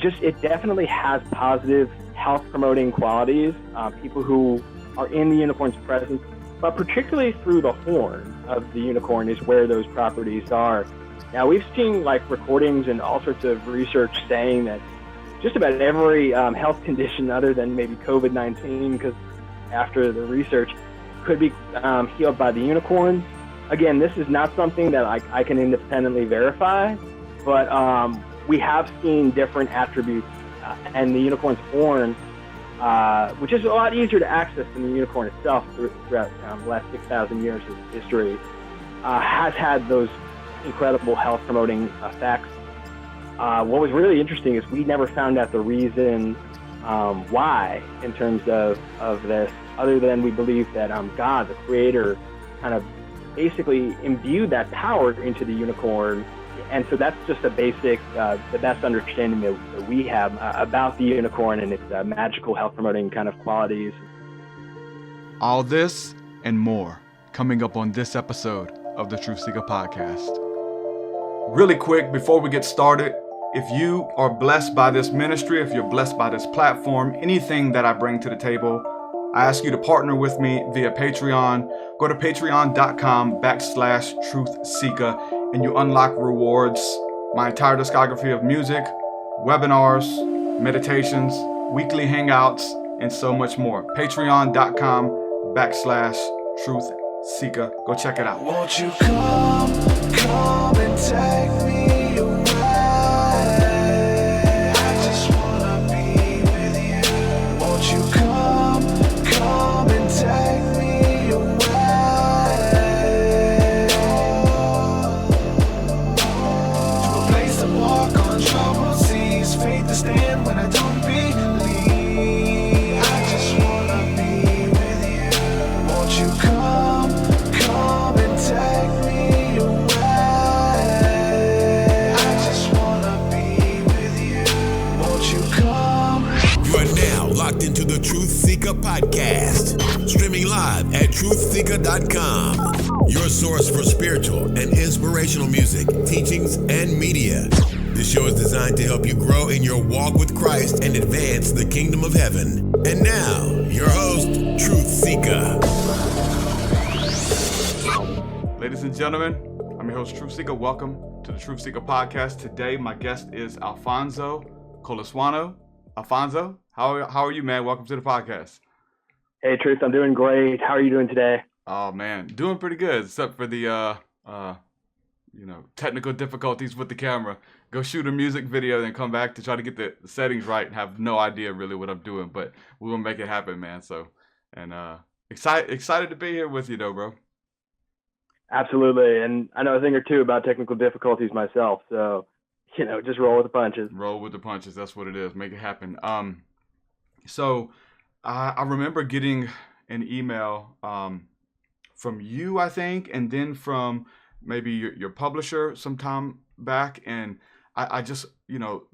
it definitely has positive health promoting qualities. People who are in the unicorn's presence, but particularly through the horn of the unicorn is where those properties are. Now, we've seen like recordings and all sorts of research saying that just about every health condition other than maybe COVID-19, because after the research, could be healed by the unicorn. Again, this is not something that I can independently verify, but we have seen different attributes, and the unicorn's horn, which is a lot easier to access than the unicorn itself throughout the last 6,000 years of history, has had those incredible health-promoting effects. What was really interesting is we never found out the reason why in terms of this, other than we believe that God, the creator, kind of basically imbued that power into the unicorn. And so that's just a basic, the best understanding that we have about the unicorn and its magical health-promoting kind of qualities. All this and more coming up on this episode of the Truthseekah podcast. Really quick, before we get started, if you are blessed by this ministry, if you're blessed by this platform, anything that I bring to the table, I ask you to partner with me via Patreon. Go to patreon.com/Truthseekah and you unlock rewards, my entire discography of music, webinars, meditations, weekly hangouts, and so much more. Patreon.com/Truthseekah. Go check it out. Won't you come and take me away? I just wanna be with you. Won't you come and take me away? To a place to walk on troubled seas, faith to stand when I don't believe. I just wanna be with you. Won't you come and take me away? I just wanna be with you. Won't you come? You are now locked into the Truthseekah podcast, streaming live at truthseekah.com, your source for spiritual and inspirational music, teachings, and media. This show is designed to help you grow in your walk with Christ and advance the kingdom of heaven. And now, your host, Truthseekah. Ladies and gentlemen, I'm your host, Truthseekah. Welcome to the Truthseekah podcast. Today, my guest is Alfonso Colasuonno. Alfonso, how are you, man? Welcome to the podcast. Hey, Truth, I'm doing great. How are you doing today? Oh, man, doing pretty good, except for the, technical difficulties with the camera. Go shoot a music video, then come back to try to get the settings right and have no idea really what I'm doing, but we're going to make it happen, man. So, and excited to be here with you, though, bro. Absolutely. And I know a thing or two about technical difficulties myself. So, just roll with the punches. Roll with the punches. That's what it is. Make it happen. So I remember getting an email from you, I think, and then from maybe your publisher some time back. And I just, you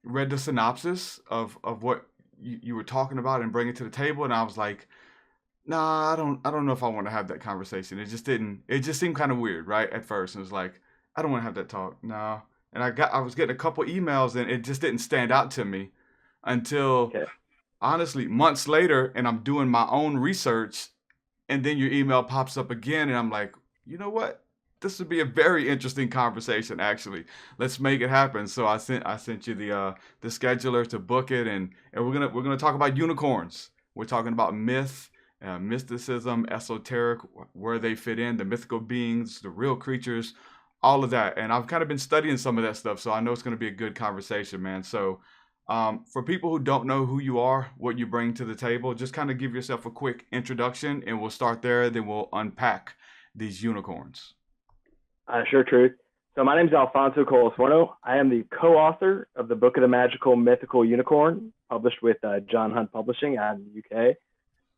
read the synopsis of what you were talking about and bring it to the table. And I was like, nah, I don't know if I want to have that conversation. It just seemed kind of weird, right? At first. And it was like, I don't want to have that talk. No. And I was getting a couple emails and it just didn't stand out to me until honestly months later, and I'm doing my own research, and then your email pops up again and I'm like, you know what? This would be a very interesting conversation, actually. Let's make it happen. So I sent you the scheduler to book it, and we're gonna talk about unicorns. We're talking about myth, mysticism, esoteric, where they fit in, the mythical beings, the real creatures, all of that. And I've kind of been studying some of that stuff, so I know it's going to be a good conversation, man. So for people who don't know who you are, what you bring to the table, just kind of give yourself a quick introduction, and we'll start there, then we'll unpack these unicorns. Sure, Truth. So my name is Alfonso Colasuonno. I am the co-author of the Book of the Magical Mythical Unicorn, published with John Hunt Publishing out in the UK.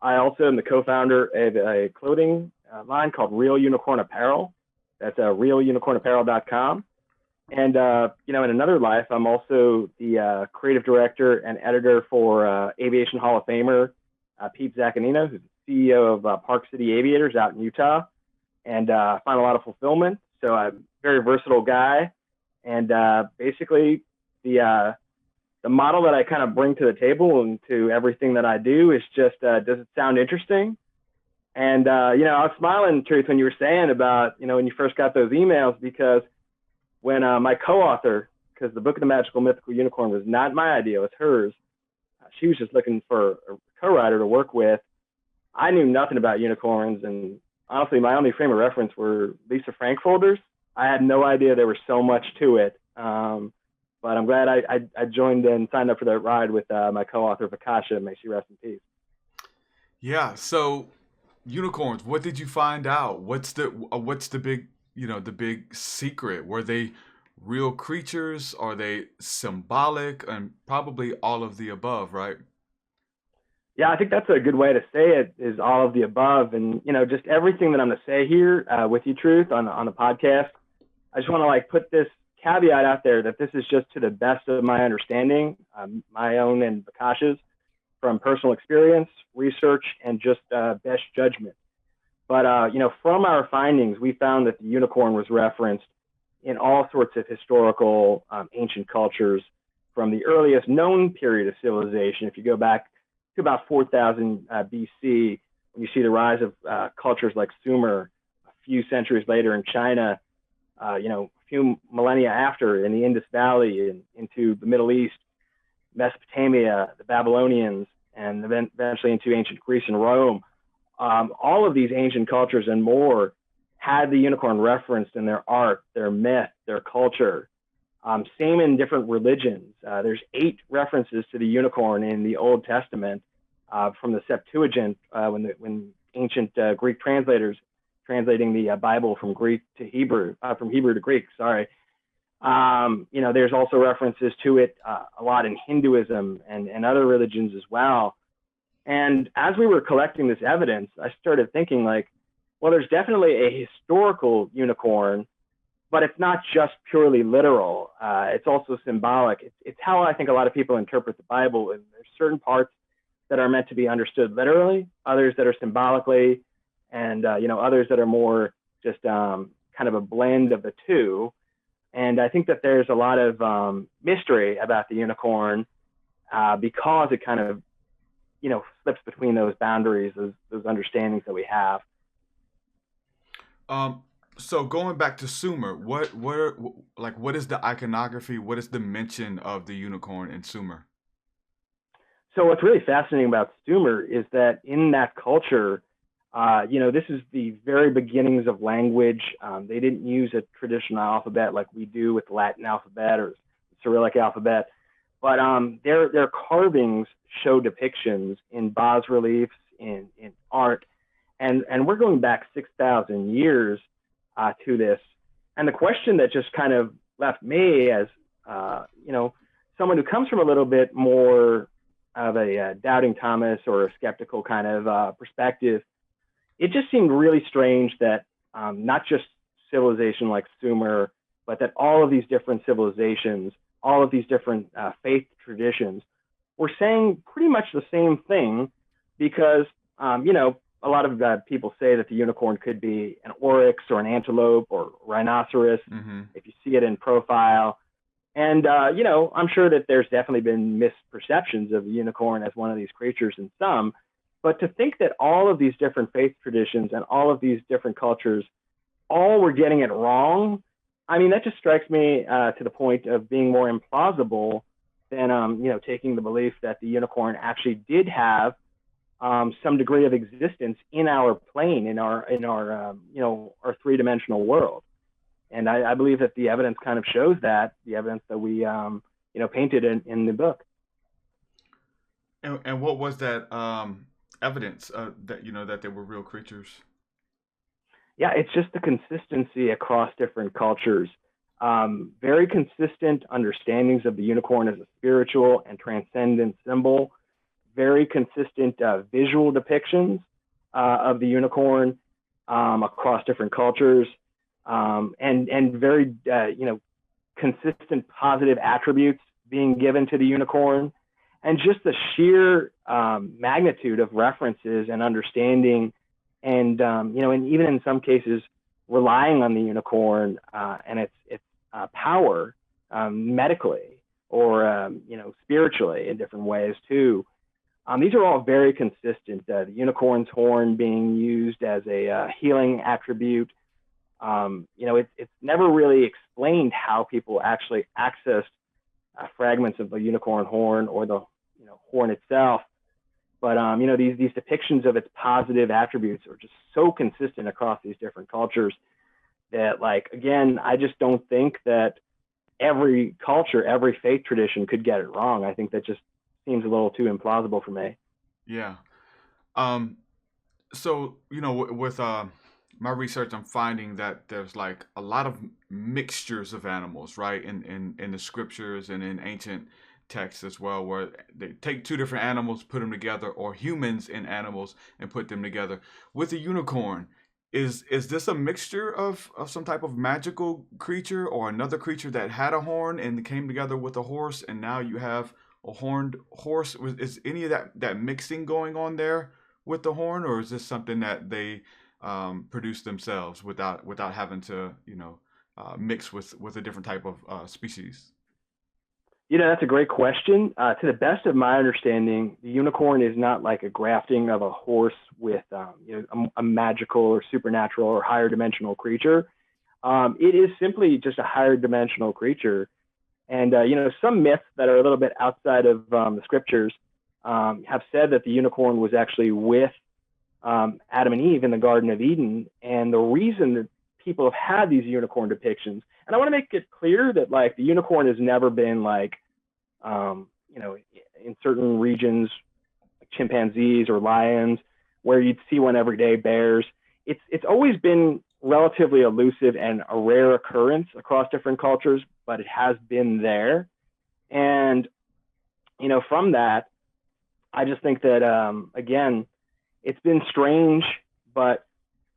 I also am the co-founder of a clothing line called Real Unicorn Apparel. That's realunicornapparel.com. And, in another life, I'm also the creative director and editor for Aviation Hall of Famer Pete Zaccanino, who's the CEO of Park City Aviators out in Utah. And I find a lot of fulfillment. So I'm a very versatile guy. And basically, the the model that I kind of bring to the table and to everything that I do is just, does it sound interesting? And, I was smiling, Truth, when you were saying about, when you first got those emails, because when my co-author, because the Book of the Magical Mythical Unicorn was not my idea, it was hers. She was just looking for a co-writer to work with. I knew nothing about unicorns, and honestly, my only frame of reference were Lisa Frank folders. I had no idea there was so much to it. But I'm glad I joined and signed up for that ride with my co-author, Vakasha. May she rest in peace. Yeah. So unicorns, what did you find out? What's the big, the big secret? Were they real creatures? Are they symbolic? And probably all of the above, right? Yeah, I think that's a good way to say it, is all of the above. And, just everything that I'm going to say here with you, Truth, on the podcast, I just want to put this caveat out there that this is just to the best of my understanding, my own and Vakasha's, from personal experience, research, and just best judgment. But, from our findings, we found that the unicorn was referenced in all sorts of historical ancient cultures from the earliest known period of civilization. If you go back to about 4000 BC, when you see the rise of cultures like Sumer, a few centuries later in China, a few millennia after in the Indus Valley and into the Middle East, Mesopotamia, the Babylonians, and eventually into ancient Greece and Rome. All of these ancient cultures and more had the unicorn referenced in their art, their myth, their culture. Same in different religions. There's 8 references to the unicorn in the Old Testament from the Septuagint, when ancient Greek translators translating the Bible from Greek to Hebrew, from Hebrew to Greek. Sorry. There's also references to it a lot in Hinduism and other religions as well. And as we were collecting this evidence, I started thinking well, there's definitely a historical unicorn, but it's not just purely literal. It's also symbolic. It's how I think a lot of people interpret the Bible. And there's certain parts that are meant to be understood literally, others that are symbolically, and others that are more just kind of a blend of the two. And I think that there's a lot of mystery about the unicorn because it kind of, slips between those boundaries, those understandings that we have. So going back to Sumer, what is the iconography? What is the mention of the unicorn in Sumer? So what's really fascinating about Sumer is that in that culture, this is the very beginnings of language. They didn't use a traditional alphabet like we do with the Latin alphabet or Cyrillic alphabet, but their carvings show depictions in bas-reliefs, in art, and we're going back 6,000 years to this. And the question that just kind of left me as someone who comes from a little bit more of a doubting Thomas or a skeptical kind of perspective, it just seemed really strange that not just civilization like Sumer, but that all of these different civilizations, all of these different faith traditions were saying pretty much the same thing, because, a lot of people say that the unicorn could be an oryx or an antelope or rhinoceros, if you see it in profile. And, I'm sure that there's definitely been misperceptions of the unicorn as one of these creatures in some. But to think that all of these different faith traditions and all of these different cultures all were getting it wrong, I mean, that just strikes me to the point of being more implausible than, taking the belief that the unicorn actually did have some degree of existence in our plane, in our our three-dimensional world. And I believe that the evidence kind of shows that, the evidence that we, painted in the book. And what was that evidence that that they were real creatures? Yeah, it's just the consistency across different cultures. Very consistent understandings of the unicorn as a spiritual and transcendent symbol. Very consistent visual depictions of the unicorn across different cultures, and very consistent positive attributes being given to the unicorn, and just the sheer magnitude of references and understanding, and and even in some cases relying on the unicorn and its power medically. or spiritually in different ways too. These are all very consistent. The unicorn's horn being used as a healing attribute. It's never really explained how people actually accessed fragments of the unicorn horn or the horn itself. But these depictions of its positive attributes are just so consistent across these different cultures that, again, I just don't think that every culture, every faith tradition could get it wrong. I think that just seems a little too implausible for me. Yeah. So, with my research, I'm finding that there's like a lot of mixtures of animals, right? In the scriptures and in ancient texts as well, where they take two different animals, put them together, or humans and animals and put them together. With the unicorn, is this a mixture of some type of magical creature or another creature that had a horn and came together with a horse, and now you have a horned horse? Is any of that mixing going on there with the horn, or is this something that they produce themselves without having to mix with a different type of species? That's a great question. To the best of my understanding, the unicorn is not like a grafting of a horse with a magical or supernatural or higher dimensional creature. It is simply just a higher dimensional creature. And some myths that are a little bit outside of the scriptures have said that the unicorn was actually with Adam and Eve in the Garden of Eden. And the reason that people have had these unicorn depictions, and I want to make it clear that the unicorn has never been in certain regions, like chimpanzees or lions, where you'd see one every day, bears. It's always been relatively elusive and a rare occurrence across different cultures, but it has been there. And, from that, I just think that, again, it's been strange, but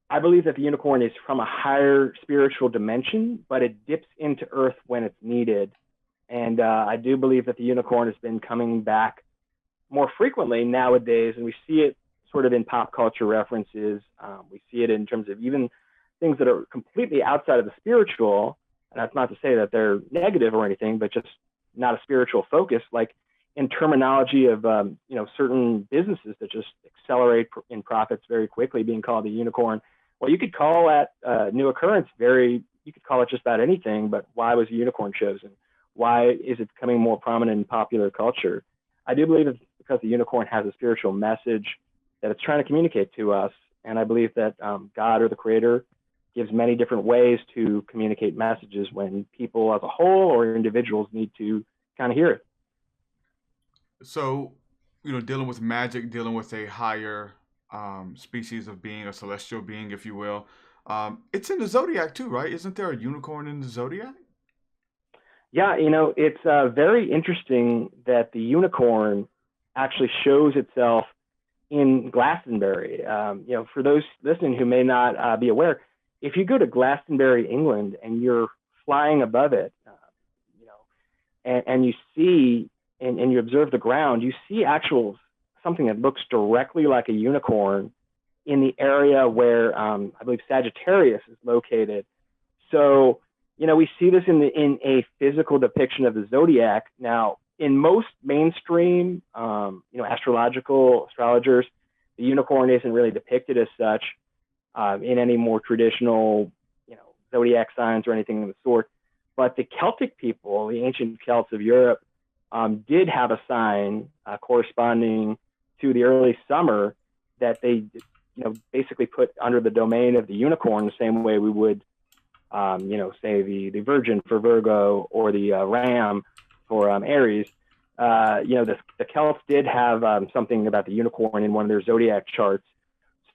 I believe that the unicorn is from a higher spiritual dimension, but it dips into earth when it's needed. And I do believe that the unicorn has been coming back more frequently nowadays, and we see it sort of in pop culture references. We see it in terms of even things that are completely outside of the spiritual. And that's not to say that they're negative or anything, but just not a spiritual focus, like in terminology of certain businesses that just accelerate in profits very quickly, being called a unicorn. Well, you could call that new occurrence you could call it just about anything, but why was a unicorn chosen? Why is it becoming more prominent in popular culture? I do believe it's because the unicorn has a spiritual message that it's trying to communicate to us. And I believe that God, or the creator, gives many different ways to communicate messages when people as a whole or individuals need to kind of hear it. So, dealing with magic, dealing with a higher species of being, a celestial being, if you will. It's in the Zodiac too, right? Isn't there a unicorn in the Zodiac? Yeah, it's very interesting that the unicorn actually shows itself in Glastonbury. For those listening who may not be aware, if you go to Glastonbury, England, and you're flying above it, and you see and you observe the ground, you see something that looks directly like a unicorn in the area where I believe Sagittarius is located. So, we see this in a physical depiction of the Zodiac. Now, in most mainstream, astrologers, the unicorn isn't really depicted as such in any more traditional, Zodiac signs or anything of the sort. But the Celtic people, the ancient Celts of Europe, did have a sign corresponding to the early summer that they, basically put under the domain of the unicorn, the same way we would, say the Virgin for Virgo or the Ram for Aries. The Celts did have something about the unicorn in one of their zodiac charts.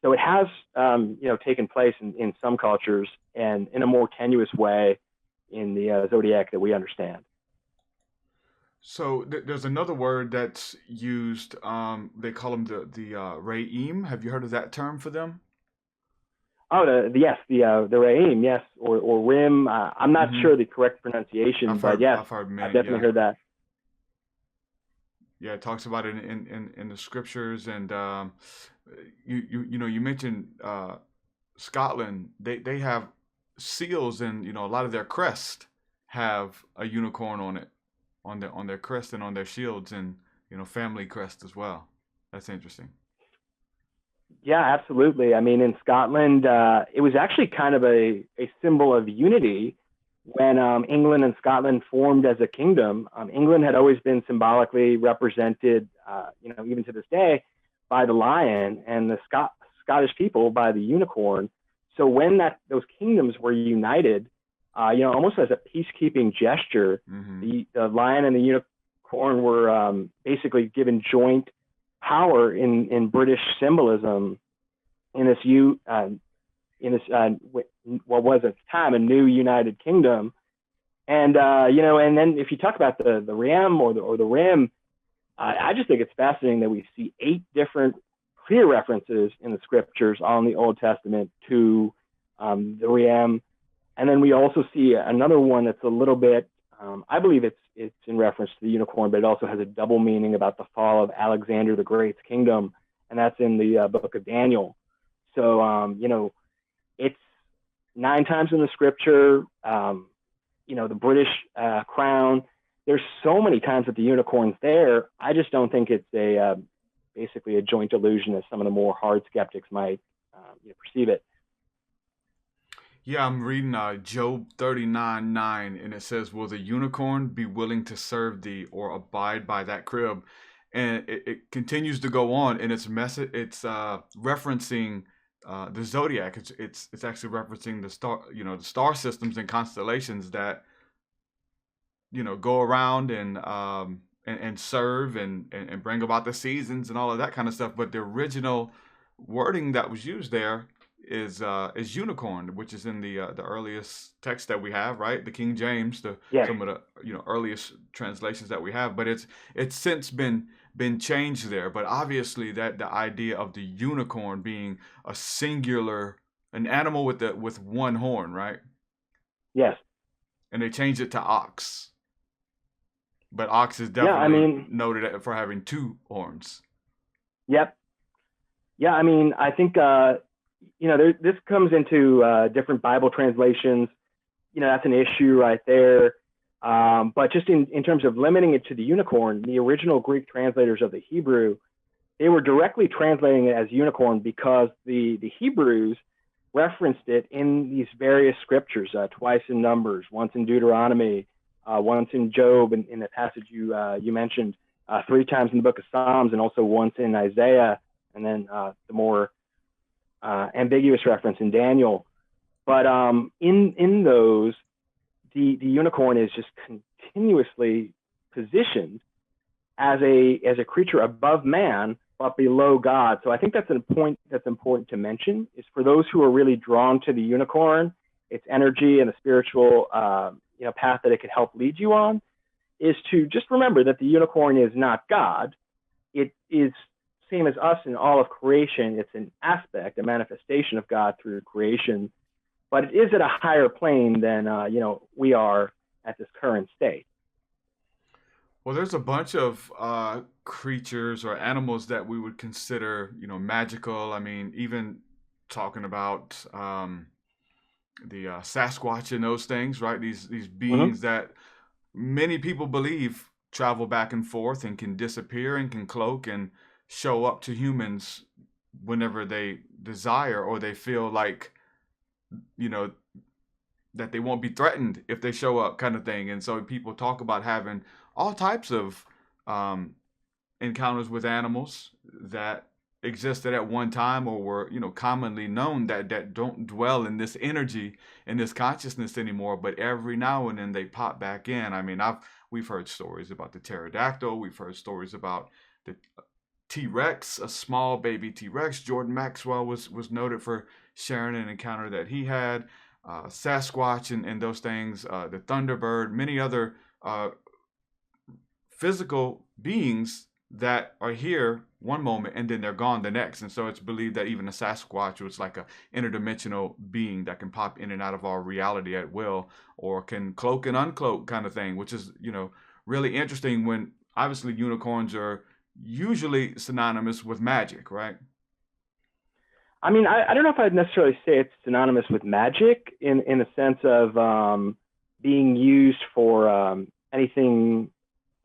So it has, taken place in some cultures and in a more tenuous way in the zodiac that we understand. So there's another word that's used. They call them the raim. Have you heard of that term for them? Oh, the raim, yes, or rim. I'm not sure the correct pronunciation, but yes, I've definitely heard that. Yeah, it talks about it in the scriptures, and you mentioned Scotland. They have seals, and a lot of their crest have a unicorn on it. on their crest and on their shields, and family crest as well. That's interesting. Yeah, absolutely. I mean, in Scotland, it was actually kind of a symbol of unity when England and Scotland formed as a kingdom. England had always been symbolically represented, even to this day, by the lion, and the Scottish people by the unicorn. So when those kingdoms were united, almost as a peacekeeping gesture, Mm-hmm. the lion and the unicorn were basically given joint power in British symbolism in this what was at the time a new United Kingdom. And and then if you talk about the ram or the rim, I just think it's fascinating that we see 8 different clear references in the scriptures on the Old Testament to the ram, and then we also see another one that's a little bit, I believe it's in reference to the unicorn, but it also has a double meaning about the fall of Alexander the Great's kingdom, and that's in the book of Daniel. So it's 9 times in the scripture. The British crown. There's so many times that the unicorn's there. I just don't think it's basically a joint illusion as some of the more hard skeptics might perceive it. Yeah, I'm reading Job 39:9, and it says, "Will the unicorn be willing to serve thee, or abide by that crib?" And it continues to go on, and it's referencing the Zodiac. It's actually referencing the star systems and constellations that go around and serve and bring about the seasons and all of that kind of stuff. But the original wording that was used there is unicorn, which is in the earliest text that we have, right? The King James, some of the earliest translations that we have. But it's since been changed there. But obviously that the idea of the unicorn being a singular, an animal with one horn, right? Yes. And they changed it to ox. But ox is definitely noted for having 2 horns. Yep. Yeah, I think this comes into different Bible translations. That's an issue right there. But just in terms of limiting it to the unicorn, the original Greek translators of the Hebrew, they were directly translating it as unicorn because the Hebrews referenced it in these various scriptures, twice in Numbers, once in Deuteronomy, once in Job, in the passage you mentioned, 3 times in the book of Psalms, and also once in Isaiah, and then the more ambiguous reference in Daniel. But in those, the unicorn is just continuously positioned as a creature above man but below God. So I think that's a point that's important to mention, is for those who are really drawn to the unicorn, its energy and the spiritual path that it could help lead you on, is to just remember that the unicorn is not God. It is same as us in all of creation. It's an aspect, a manifestation of God through creation, but it is at a higher plane than we are at this current state. Well, there's a bunch of creatures or animals that we would consider, magical. I mean, even talking about the Sasquatch and those things, right? These beings that many people believe travel back and forth and can disappear and can cloak and show up to humans whenever they desire, or they feel like, that they won't be threatened if they show up, kind of thing. And so people talk about having all types of encounters with animals that existed at one time or were commonly known that don't dwell in this energy, in this consciousness anymore, but every now and then they pop back in. I mean, we've heard stories about the pterodactyl. We've heard stories about the T-Rex, a small baby T-Rex. Jordan Maxwell was noted for sharing an encounter that he had. Sasquatch and those things, the Thunderbird, many other physical beings that are here one moment and then they're gone the next. And so it's believed that even a Sasquatch was like a interdimensional being that can pop in and out of our reality at will, or can cloak and uncloak, kind of thing, which is, really interesting, when obviously unicorns are usually synonymous with magic, right? I mean, I don't know if I'd necessarily say it's synonymous with magic in the sense of being used for anything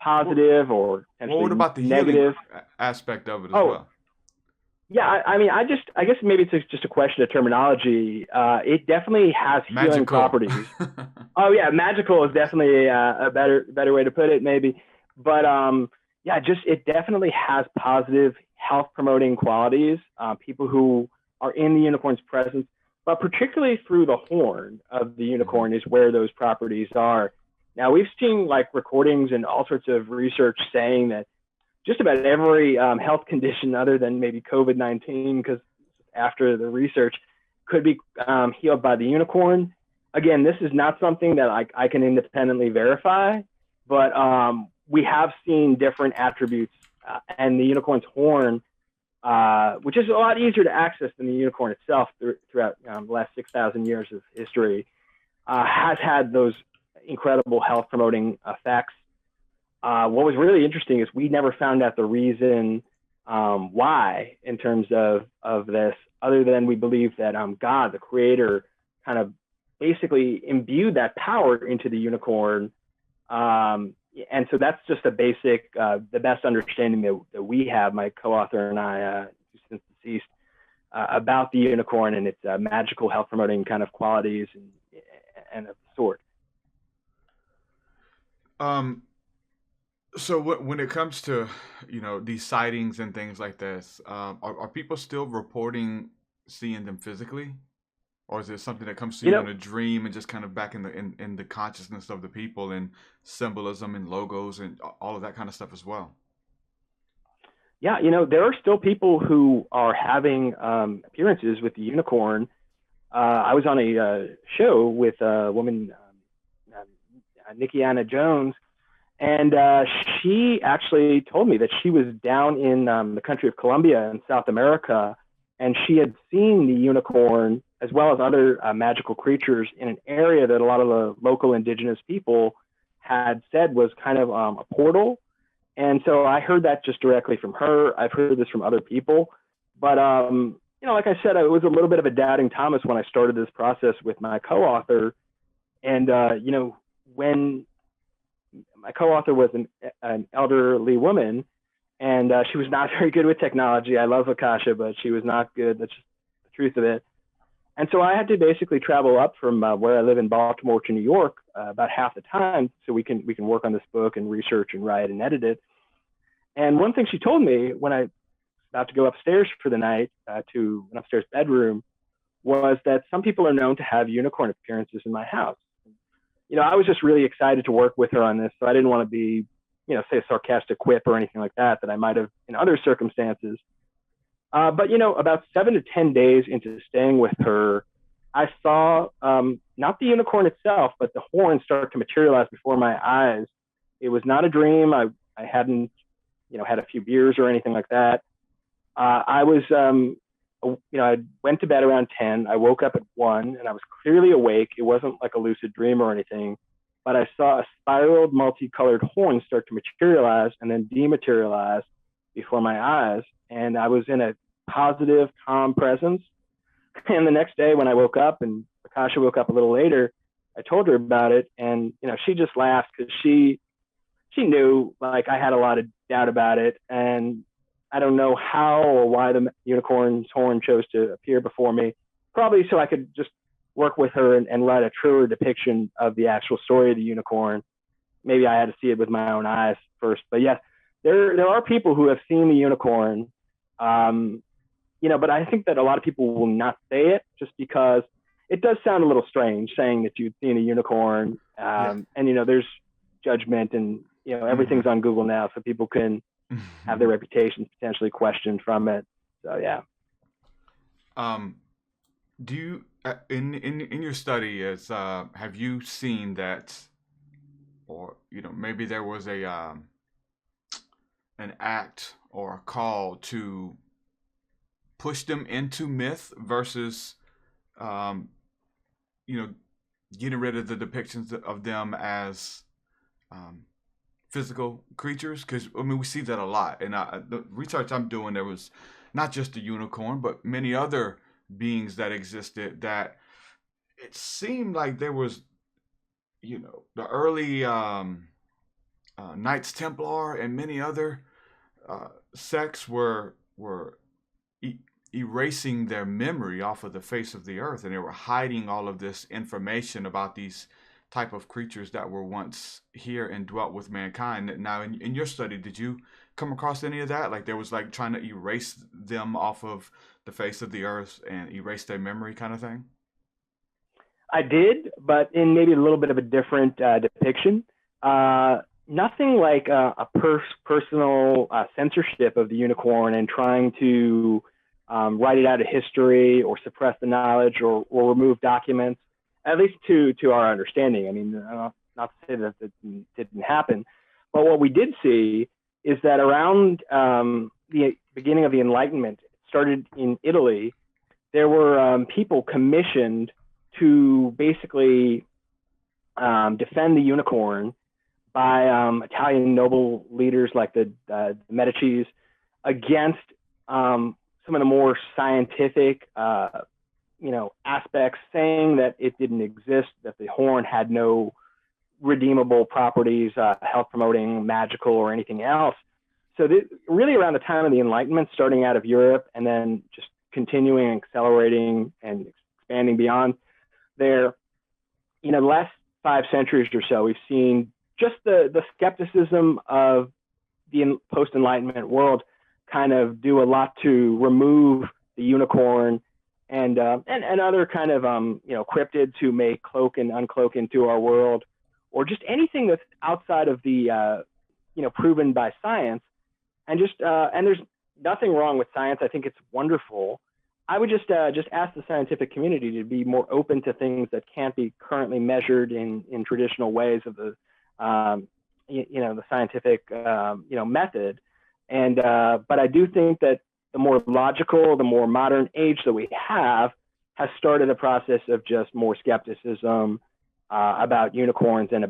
positive or Well, potentially what about the healing negative. aspect of it as Oh, well? yeah. I mean, I guess maybe it's just a question of terminology. It definitely has healing Magical. properties. Oh yeah, magical is definitely a better way to put it, maybe. But yeah, just it definitely has positive health promoting qualities. People who are in the unicorn's presence, but particularly through the horn of the Hmm. unicorn is where those properties are. Now we've seen like recordings and all sorts of research saying that just about every health condition other than maybe COVID-19, because after the research, could be healed by the unicorn. Again, this is not something that I can independently verify, but we have seen different attributes, and the unicorn's horn, which is a lot easier to access than the unicorn itself throughout the last 6,000 years of history, has had those incredible health promoting effects. What was really interesting is we never found out the reason why in terms of this, other than we believe that God, the creator, kind of basically imbued that power into the unicorn. And so that's just a basic, the best understanding that we have, my co-author and I, since deceased, about the unicorn and its magical health promoting kind of qualities and of the sort. Um, so when it comes to, these sightings and things like this, are people still reporting seeing them physically? Or is it something that comes to You you in know, a dream and just kind of back in the consciousness of the people and symbolism and logos and all of that kind of stuff as well? yeah, there are still people who are having appearances with the unicorn. I was on a show with a woman, Nikki Anna Jones, and she actually told me that she was down in the country of Colombia in South America, and she had seen the unicorn as well as other magical creatures in an area that a lot of the local indigenous people had said was kind of a portal. And so I heard that just directly from her. I've heard this from other people. But, like I said, it was a little bit of a doubting Thomas when I started this process with my co-author. And, when my co-author was an elderly woman, and she was not very good with technology. I love Akasha, but she was not good. That's just the truth of it. And so I had to basically travel up from where I live in Baltimore to New York about half the time, so we can work on this book and research and write and edit it. And one thing she told me when I was about to go upstairs for the night to an upstairs bedroom was that some people are known to have unicorn appearances in my house. I was just really excited to work with her on this, so I didn't want to be, say a sarcastic quip or anything like that I might have in other circumstances. But about 7 to 10 days into staying with her, I saw not the unicorn itself, but the horn start to materialize before my eyes. It was not a dream. I hadn't, had a few beers or anything like that. I was, I went to bed around 10. I woke up at 1, and I was clearly awake. It wasn't like a lucid dream or anything, but I saw a spiraled, multicolored horn start to materialize and then dematerialize before my eyes. And I was in a positive, calm presence. And the next day when I woke up, and Akasha woke up a little later, I told her about it, and she just laughed because she knew like I had a lot of doubt about it, and I don't know how or why the unicorn's horn chose to appear before me. Probably so I could just work with her and write a truer depiction of the actual story of the unicorn. Maybe I had to see it with my own eyes first, but yes, there are people who have seen the unicorn. But I think that a lot of people will not say it just because it does sound a little strange saying that you've seen a unicorn. Yeah. And there's judgment, and everything's on Google now, so people can have their reputations potentially questioned from it. So yeah. Do you in your study as have you seen that, or maybe there was a an act or a call to push them into myth versus um, getting rid of the depictions of them as physical creatures? Because we see that a lot. And the research I'm doing, there was not just a unicorn, but many other beings that existed that it seemed like there was, the early Knights Templar and many other sects were erasing their memory off of the face of the earth, and they were hiding all of this information about these type of creatures that were once here and dwelt with mankind. Now, in your study, did you come across any of that? Like there was like trying to erase them off of the face of the earth and erase their memory kind of thing? I did, but in maybe a little bit of a different depiction. Nothing like a personal censorship of the unicorn and trying to write it out of history or suppress the knowledge or remove documents, at least to our understanding. I mean, not to say that it didn't happen, but what we did see is that around the beginning of the Enlightenment, it started in Italy, there were people commissioned to basically defend the unicorn by Italian noble leaders like the Medicis against some of the more scientific, aspects, saying that it didn't exist, that the horn had no redeemable properties, health promoting, magical, or anything else. So really around the time of the Enlightenment, starting out of Europe and then just continuing and accelerating and expanding beyond there, the last 5 centuries or so, we've seen just the skepticism of the post-Enlightenment world kind of do a lot to remove the unicorn and other kind of cryptids who may cloak and uncloak into our world, or just anything that's outside of the proven by science. And and there's nothing wrong with science. I think it's wonderful. I would just ask the scientific community to be more open to things that can't be currently measured in traditional ways of the the scientific method. And but I do think that the more logical, the more modern age that we have has started a process of just more skepticism about unicorns and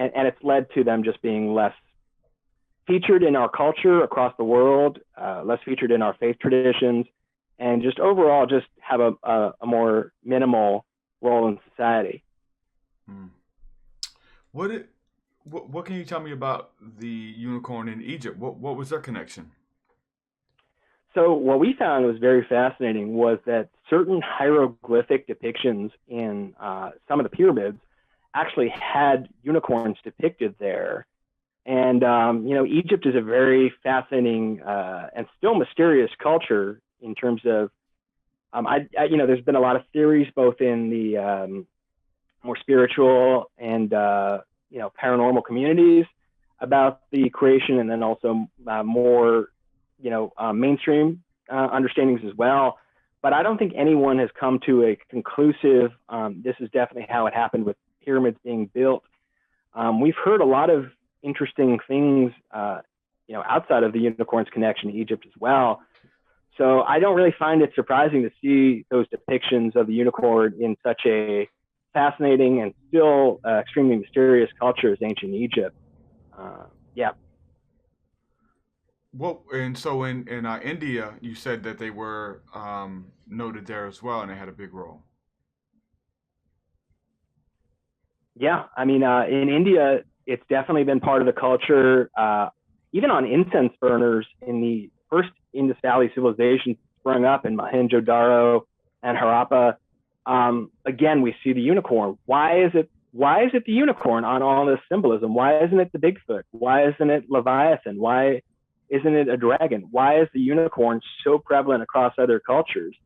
it's led to them just being less featured in our culture across the world, less featured in our faith traditions, and just overall just have a more minimal role in society. What can you tell me about the unicorn in Egypt? What was their connection? So what we found was very fascinating was that certain hieroglyphic depictions in some of the pyramids actually had unicorns depicted there. And, Egypt is a very fascinating and still mysterious culture in terms of, there's been a lot of theories both in the more spiritual and, paranormal communities about the creation, and then also more, mainstream understandings as well. But I don't think anyone has come to a conclusive, this is definitely how it happened with pyramids being built. We've heard a lot of interesting things, outside of the unicorn's connection to Egypt as well. So I don't really find it surprising to see those depictions of the unicorn in such a fascinating and still extremely mysterious culture as ancient Egypt. Yeah. Well, and so in India, you said that they were noted there as well, and they had a big role. Yeah, I mean, in India, it's definitely been part of the culture. Even on incense burners in the first Indus Valley civilization sprung up in Mohenjo-daro and Harappa. Again, we see the unicorn. Why is it the unicorn on all this symbolism? Why isn't it the Bigfoot? Why isn't it Leviathan? Why isn't it a dragon? Why is the unicorn so prevalent across other cultures?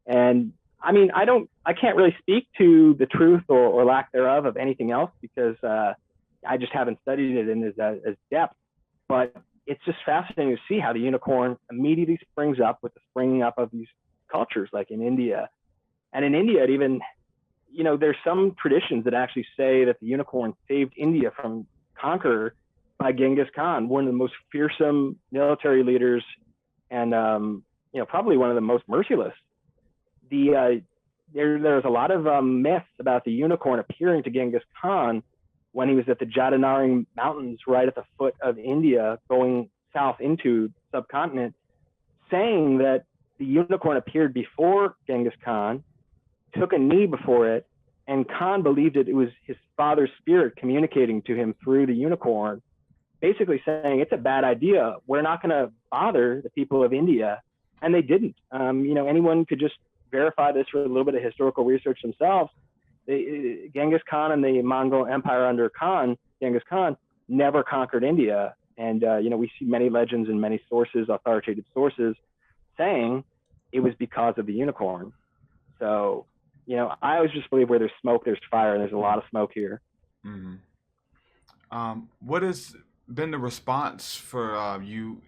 And I mean, I can't really speak to the truth or lack thereof of anything else because I just haven't studied it in as depth. But it's just fascinating to see how the unicorn immediately springs up with the springing up of these cultures, like in India. And in India, it even, there's some traditions that actually say that the unicorn saved India from conquer by Genghis Khan, one of the most fearsome military leaders and, probably one of the most merciless. There's a lot of myths about the unicorn appearing to Genghis Khan when he was at the Jatanaring Mountains right at the foot of India going south into the subcontinent, saying that the unicorn appeared before Genghis Khan, took a knee before it, and Khan believed it was his father's spirit communicating to him through the unicorn. basically saying it's a bad idea. We're not going to bother the people of India. And they didn't. Anyone could just verify this with a little bit of historical research themselves. Genghis Khan and the Mongol Empire under Genghis Khan, never conquered India. And, we see many legends and many sources, authoritative sources, saying it was because of the unicorn. So, I always just believe where there's smoke, there's fire, and there's a lot of smoke here. Mm-hmm. What has been the response for you,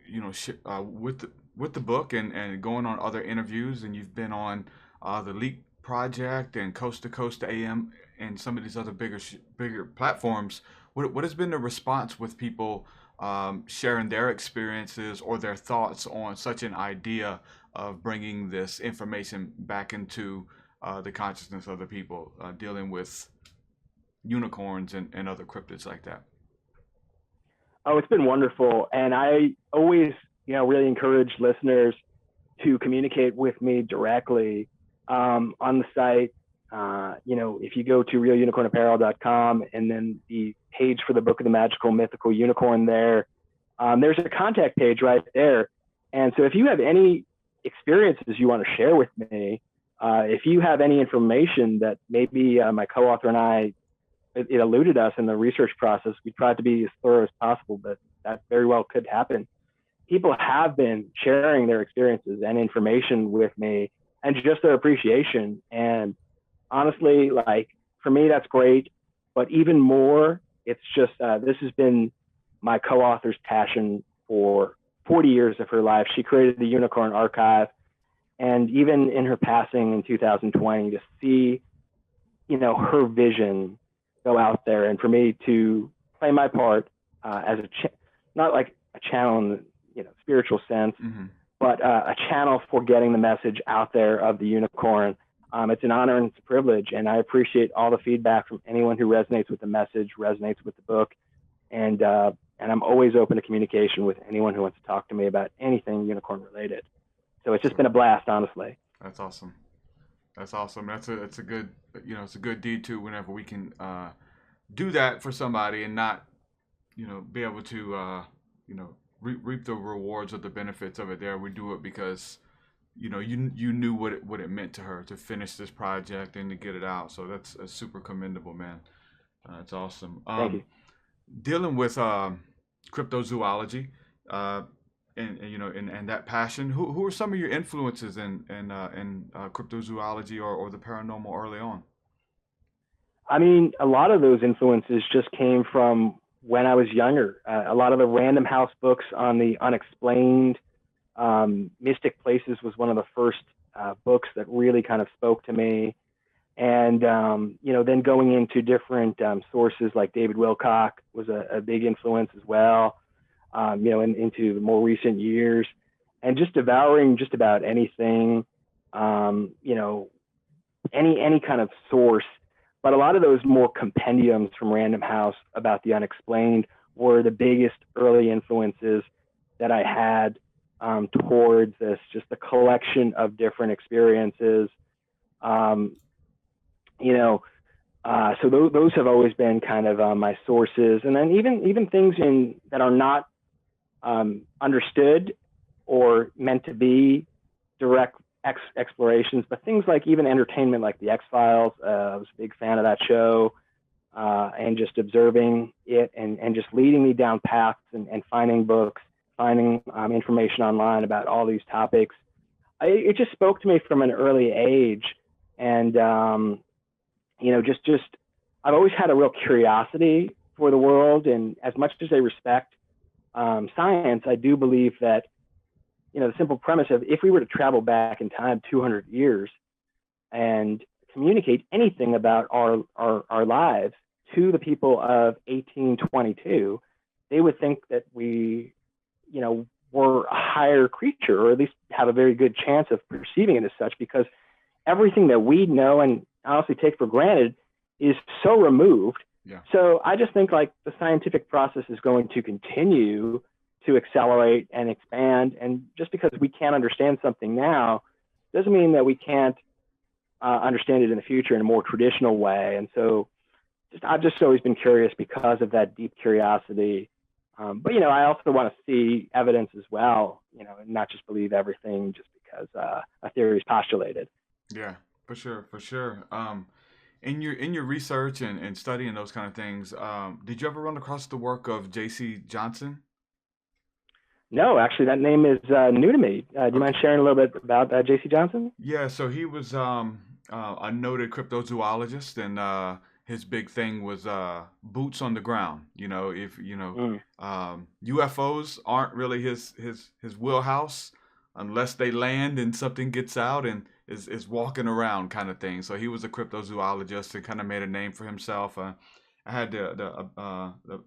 with the book and going on other interviews, and you've been on the Leak Project and Coast to Coast AM and some of these other bigger platforms? What has been the response with people sharing their experiences or their thoughts on such an idea of bringing this information back into the consciousness of the people, dealing with unicorns and other cryptids like that? Oh, it's been wonderful. And I always, really encourage listeners to communicate with me directly on the site. If you go to realunicornapparel.com and then the page for the Book of the Magical Mythical Unicorn there's a contact page right there. And so if you have any experiences you want to share with me, if you have any information that maybe my co-author and I, it eluded us in the research process, we tried to be as thorough as possible, but that very well could happen. People have been sharing their experiences and information with me and just their appreciation. And honestly, for me, that's great. But even more, it's just, this has been my co-author's passion for 40 years of her life. She created the Unicorn Archive. And even in her passing in 2020, to see, her vision go out there, and for me to play my part as not like a channel in the spiritual sense, mm-hmm. but a channel for getting the message out there of the unicorn. It's an honor and it's a privilege, and I appreciate all the feedback from anyone who resonates with the message, resonates with the book, and I'm always open to communication with anyone who wants to talk to me about anything unicorn related. So it's just been a blast, honestly. That's awesome. That's awesome. That's a good, it's a good deed too, whenever we can do that for somebody and not, be able to, reap the rewards or the benefits of it there. We do it because, you knew what it meant to her to finish this project and to get it out. So that's super commendable, man. That's awesome. Thank you. Dealing with cryptozoology, and that passion. Who are some of your influences in cryptozoology or the paranormal early on? I mean, a lot of those influences just came from when I was younger. A lot of the Random House books on the unexplained, Mystic Places was one of the first books that really kind of spoke to me. And, then going into different sources like David Wilcock was a big influence as well, into the more recent years, and just devouring just about anything, any kind of source. But a lot of those more compendiums from Random House about the unexplained were the biggest early influences that I had towards this, just the collection of different experiences. So those have always been kind of my sources. And then even things that are not understood or meant to be direct explorations, but things like even entertainment, like the X-Files. I was a big fan of that show, and just observing it and just leading me down paths and finding books, finding information online about all these topics. It just spoke to me from an early age. And, just I've always had a real curiosity for the world. And as much as I respect science, I do believe that, the simple premise of if we were to travel back in time 200 years and communicate anything about our lives to the people of 1822, they would think that we, were a higher creature, or at least have a very good chance of perceiving it as such, because everything that we know and honestly take for granted is so removed. Yeah. So I just think like the scientific process is going to continue to accelerate and expand. And just because we can't understand something now doesn't mean that we can't understand it in the future in a more traditional way. And so I've just always been curious because of that deep curiosity. But I also want to see evidence as well, and not just believe everything just because a theory is postulated. Yeah, for sure, for sure. In your research and studying those kind of things, did you ever run across the work of J.C. Johnson? No, actually, that name is new to me. Do you mind Okay. sharing a little bit about J.C. Johnson? Yeah, so he was a noted cryptozoologist, and his big thing was boots on the ground. If Mm. UFOs aren't really his wheelhouse unless they land and something gets out and is walking around kind of thing. So he was a cryptozoologist and kind of made a name for himself. I had the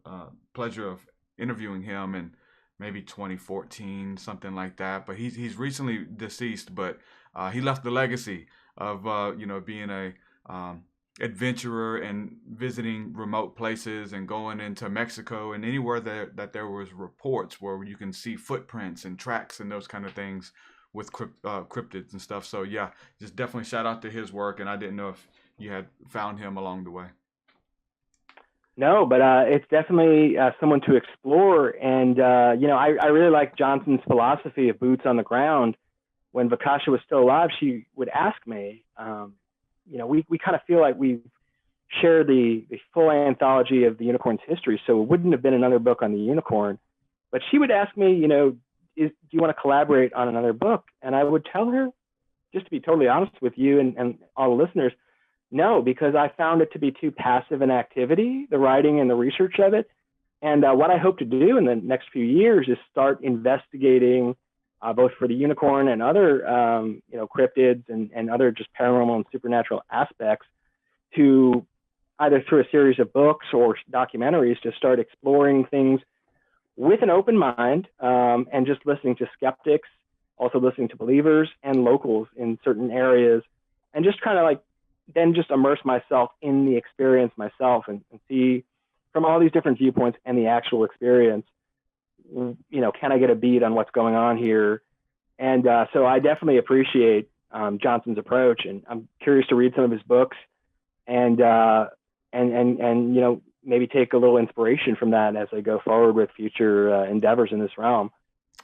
pleasure of interviewing him in maybe 2014, something like that. But he's recently deceased, but he left the legacy of being a adventurer and visiting remote places and going into Mexico and anywhere that there was reports where you can see footprints and tracks and those kind of things with cryptids and stuff. So yeah, just definitely shout out to his work. And I didn't know if you had found him along the way. No, but it's definitely someone to explore. And, I really like Johnson's philosophy of boots on the ground. When Vakasha was still alive, she would ask me, we kind of feel like we share the full anthology of the unicorn's history. So it wouldn't have been another book on the unicorn. But she would ask me, do you want to collaborate on another book? And I would tell her, just to be totally honest with you and all the listeners, no, because I found it to be too passive an activity, the writing and the research of it. And what I hope to do in the next few years is start investigating both for the unicorn and other, cryptids and other just paranormal and supernatural aspects, to either through a series of books or documentaries to start exploring things with an open mind, and just listening to skeptics, also listening to believers and locals in certain areas, and just kind of like then just immerse myself in the experience myself and see from all these different viewpoints and the actual experience, can I get a beat on what's going on here? And so I definitely appreciate Johnson's approach, and I'm curious to read some of his books and maybe take a little inspiration from that as I go forward with future endeavors in this realm.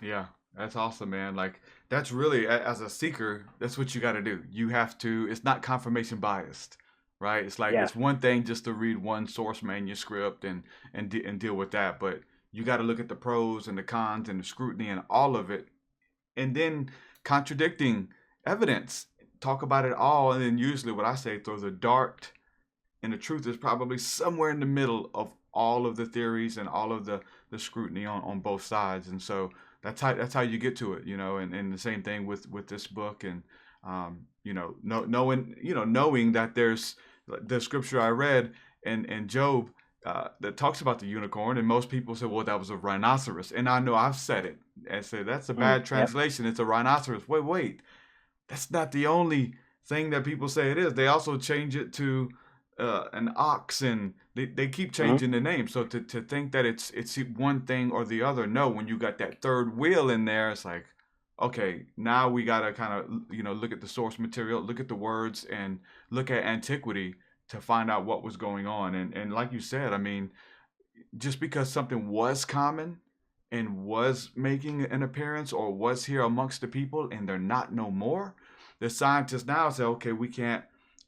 Yeah, that's awesome, man. Like that's really as a seeker, that's what you got to do. You have to. It's not confirmation biased, right? It's like Yes. it's one thing just to read one source manuscript and deal with that, but you got to look at the pros and the cons and the scrutiny and all of it, and then contradicting evidence. Talk about it all, and then usually what I say, throw the dart, and the truth is probably somewhere in the middle of all of the theories and all of the scrutiny on both sides. And so that's how you get to it, and the same thing with this book. And knowing that there's the scripture I read in Job that talks about the unicorn, and most people say, well, that was a rhinoceros. And I know I've said it and said that's a bad Yep. translation, it's a rhinoceros. Wait, that's not the only thing that people say it is. They also change it to an ox, and they keep Mhm. changing the name. So to think that it's one thing or the other, no. When you got that third wheel in there, it's like, okay, now we gotta kind of look at the source material, look at the words, and look at antiquity to find out what was going on. And like you said, I mean, just because something was common and was making an appearance or was here amongst the people and they're not no more, the scientists now say, okay, we can't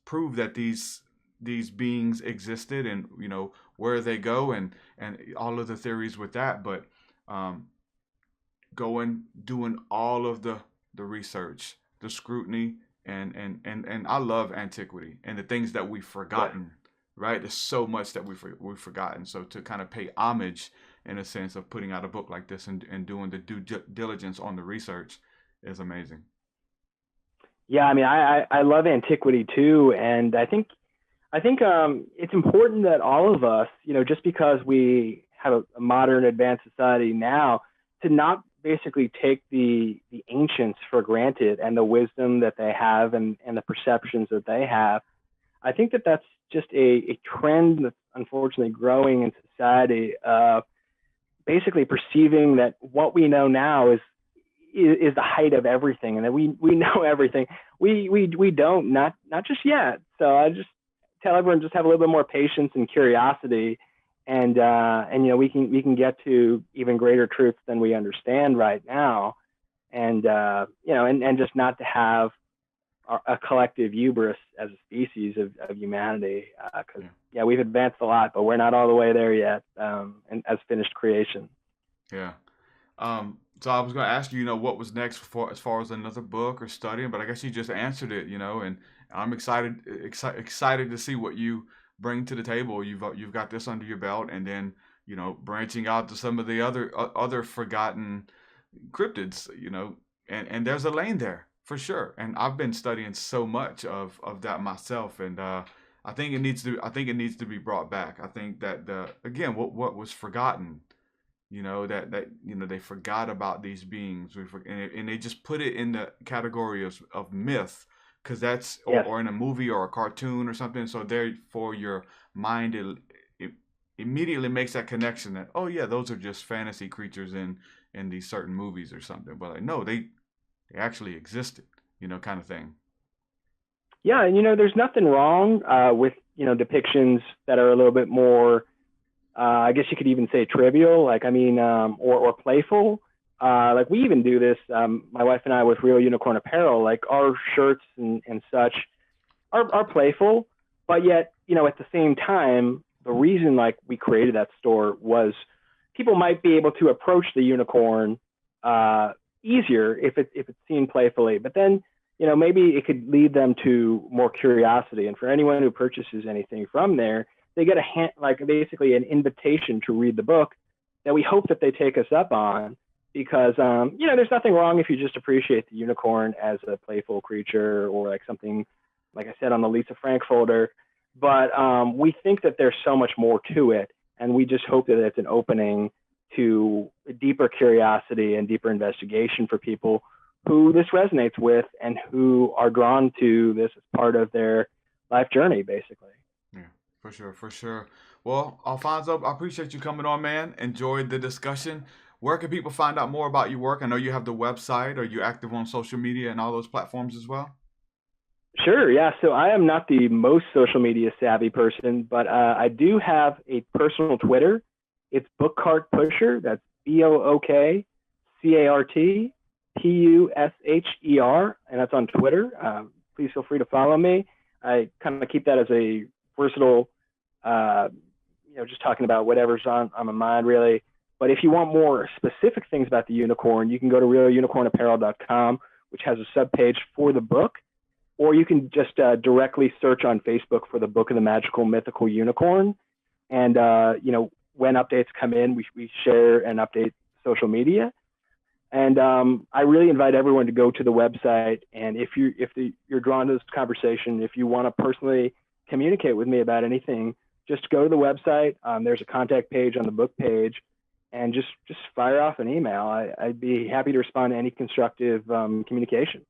prove that these beings existed, and where they go, and all of the theories with that. But um going, doing all of the research, the scrutiny, and I love antiquity and the things that we've Yes. forgotten. Right, there's so much that we've forgotten. So to kind of pay homage in a sense of putting out a book like this and doing the due diligence on the research is amazing. Yeah, I mean, I love antiquity too, and I think it's important that all of us, just because we have a modern advanced society now, to not basically take the ancients for granted and the wisdom that they have and the perceptions that they have. I think that that's just a trend that's unfortunately growing in society. Basically perceiving that what we know now is the height of everything, and that we know everything. We don't, not just yet. So I just tell everyone, just have a little bit more patience and curiosity, and we can get to even greater truths than we understand right now, and just not to have a collective hubris as a species of humanity, because we've advanced a lot, but we're not all the way there yet, and as finished creation. Yeah. So I was going to ask you, what was next as far as another book or studying, but I guess you just answered it, and I'm excited to see what you bring to the table. You've got this under your belt, and then, branching out to some of the other forgotten cryptids, and there's a lane there for sure. And I've been studying so much of that myself, and I think it needs to be brought back. I think that what was forgotten, that they forgot about these beings, and they just put it in the category of myth, because that's or in a movie or a cartoon or something. So therefore your mind it immediately makes that connection that, oh yeah, those are just fantasy creatures in these certain movies or something. But like, no, they actually existed, kind of thing. Yeah, and there's nothing wrong with depictions that are a little bit more, I guess you could even say trivial, or playful. Like we even do this, my wife and I, with Real Unicorn Apparel. Like our shirts and such are playful, but yet, at the same time, the reason we created that store was people might be able to approach the unicorn easier if it's seen playfully. But then, maybe it could lead them to more curiosity. And for anyone who purchases anything from there, they get basically an invitation to read the book that we hope that they take us up on, because, there's nothing wrong if you just appreciate the unicorn as a playful creature, or something, like I said, on the Lisa Frank folder. But we think that there's so much more to it, and we just hope that it's an opening to a deeper curiosity and deeper investigation for people who this resonates with and who are drawn to this as part of their life journey, basically. Yeah, for sure. Well, Alfonso, I appreciate you coming on, man. Enjoyed the discussion. Where can people find out more about your work? I know you have the website. Are you active on social media and all those platforms as well? Sure, yeah. So I am not the most social media savvy person, but I do have a personal Twitter. It's Bookcart Pusher. That's BOOKCART PUSHER, and that's on Twitter. Please feel free to follow me. I kind of keep that as a versatile, just talking about whatever's on my mind, really. But if you want more specific things about the unicorn, you can go to realunicornapparel.com, which has a subpage for the book, or you can just directly search on Facebook for the Book of the Magical Mythical Unicorn. And, when updates come in, we share and update social media. And I really invite everyone to go to the website. And if you're drawn to this conversation, if you want to personally communicate with me about anything, just go to the website. There's a contact page on the book page, and just fire off an email. I'd be happy to respond to any constructive communication.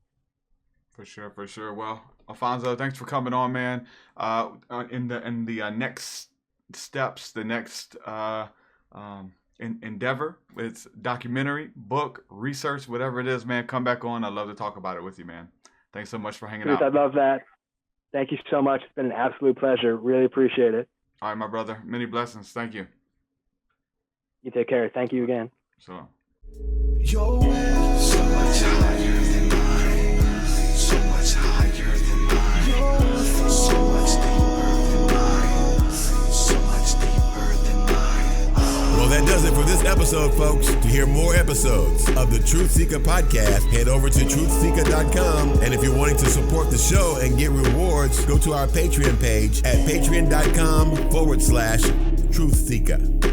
For sure. Well, Alfonso, thanks for coming on, man. In the next steps, the next endeavor, it's documentary, book, research, whatever it is, man, come back on. I'd love to talk about it with you, man. Thanks so much for hanging out. I love that. Thank you so much. It's been an absolute pleasure. Really appreciate it. All right, my brother. Many blessings. Thank you. You take care. Thank you again. So. Your will so much higher than mine, so much higher than mine, so much deeper than mine, so much deeper than mine. Well, that does it for this episode, folks. To hear more episodes of the Truthseekah podcast, head over to Truthseekah.com. And if you're wanting to support the show and get rewards, go to our Patreon page at patreon.com/Truthseekah.